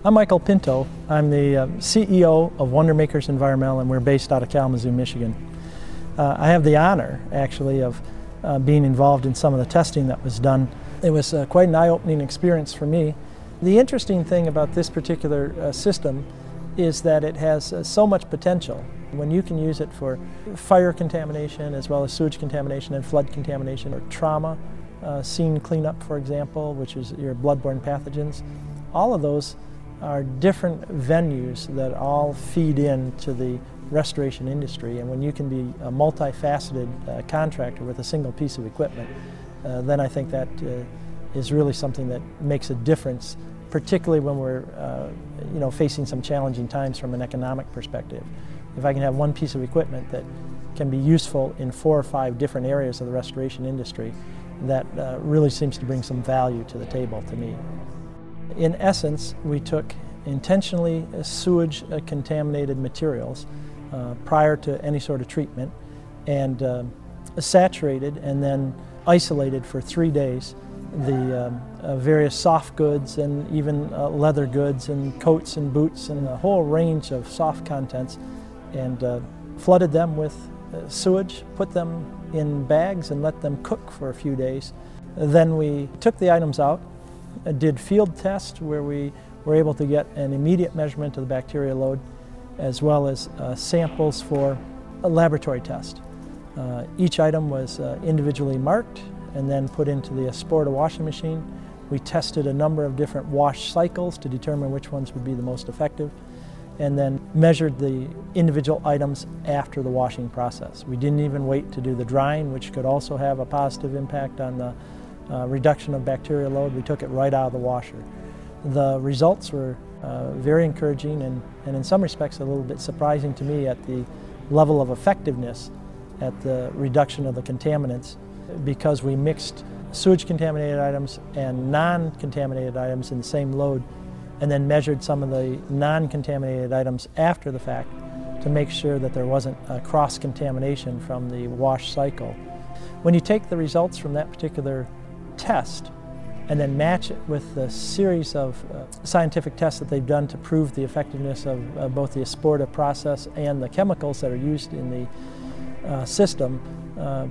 I'm Michael Pinto. I'm the CEO of Wonder Makers Environmental, and we're based out of Kalamazoo, Michigan. I have the honor, actually, of being involved in some of the testing that was done. It was quite an eye-opening experience for me. The interesting thing about this particular system is that it has so much potential. When you can use it for fire contamination as well as sewage contamination and flood contamination, or trauma scene cleanup, for example, which is your bloodborne pathogens, all of those are different venues that all feed into the restoration industry. And when you can be a multifaceted contractor with a single piece of equipment, then I think that is really something that makes a difference, particularly when we're facing some challenging times from an economic perspective. If I can have one piece of equipment that can be useful in 4 or 5 different areas of the restoration industry, that really seems to bring some value to the table to me. In essence, we took intentionally sewage contaminated materials prior to any sort of treatment and saturated and then isolated for 3 days the various soft goods and even leather goods and coats and boots and a whole range of soft contents, and flooded them with sewage, put them in bags and let them cook for a few days. Then we took the items out, did field tests where we were able to get an immediate measurement of the bacteria load, as well as samples for a laboratory test. Each item was individually marked and then put into the Esporta washing machine. We tested a number of different wash cycles to determine which ones would be the most effective, and then measured the individual items after the washing process. We didn't even wait to do the drying, which could also have a positive impact on the reduction of bacterial load. We took it right out of the washer. The results were very encouraging and in some respects a little bit surprising to me at the level of effectiveness at the reduction of the contaminants, because we mixed sewage contaminated items and non-contaminated items in the same load, and then measured some of the non-contaminated items after the fact to make sure that there wasn't a cross-contamination from the wash cycle. When you take the results from that particular test and then match it with the series of scientific tests that they've done to prove the effectiveness of both the Esporta process and the chemicals that are used in the system,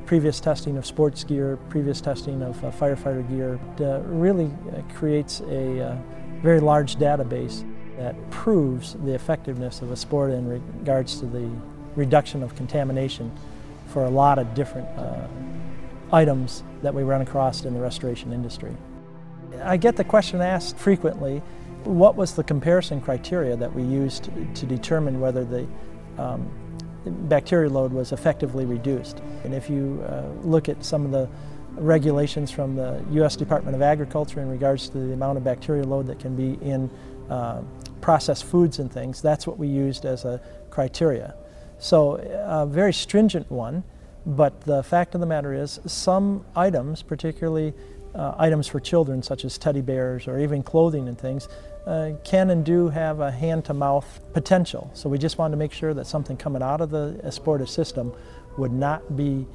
previous testing of sports gear, previous testing of firefighter gear, really creates a very large database that proves the effectiveness of Esporta in regards to the reduction of contamination for a lot of different items that we run across in the restoration industry. I get the question asked frequently, what was the comparison criteria that we used to determine whether the bacterial load was effectively reduced? And if you look at some of the regulations from the U.S. Department of Agriculture in regards to the amount of bacterial load that can be in processed foods and things, that's what we used as a criteria. So a very stringent one, but the fact of the matter is some items, particularly items for children such as teddy bears or even clothing and things, can and do have a hand-to-mouth potential. So we just wanted to make sure that something coming out of the Esporta system would not be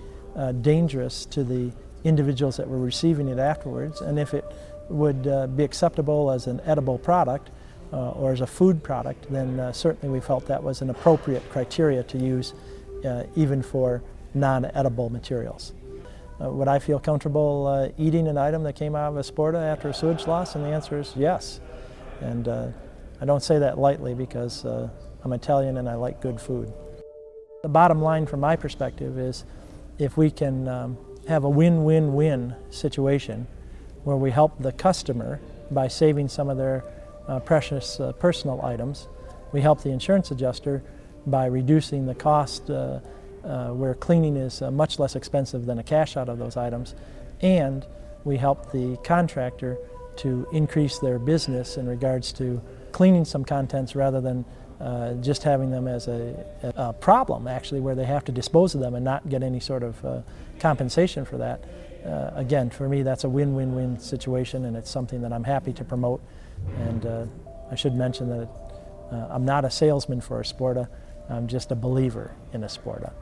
dangerous to the individuals that were receiving it afterwards, and if it would be acceptable as an edible product or as a food product, then certainly we felt that was an appropriate criteria to use even for non-edible materials. Would I feel comfortable eating an item that came out of Esporta after a sewage loss? And the answer is yes. And I don't say that lightly, because I'm Italian and I like good food. The bottom line from my perspective is, if we can have a win-win-win situation where we help the customer by saving some of their precious personal items, we help the insurance adjuster by reducing the cost where cleaning is much less expensive than a cash out of those items, and we help the contractor to increase their business in regards to cleaning some contents rather than just having them as a problem, actually, where they have to dispose of them and not get any sort of compensation for that. Again, for me, that's a win-win-win situation, and it's something that I'm happy to promote. And I should mention that I'm not a salesman for Esporta. I'm just a believer in Esporta.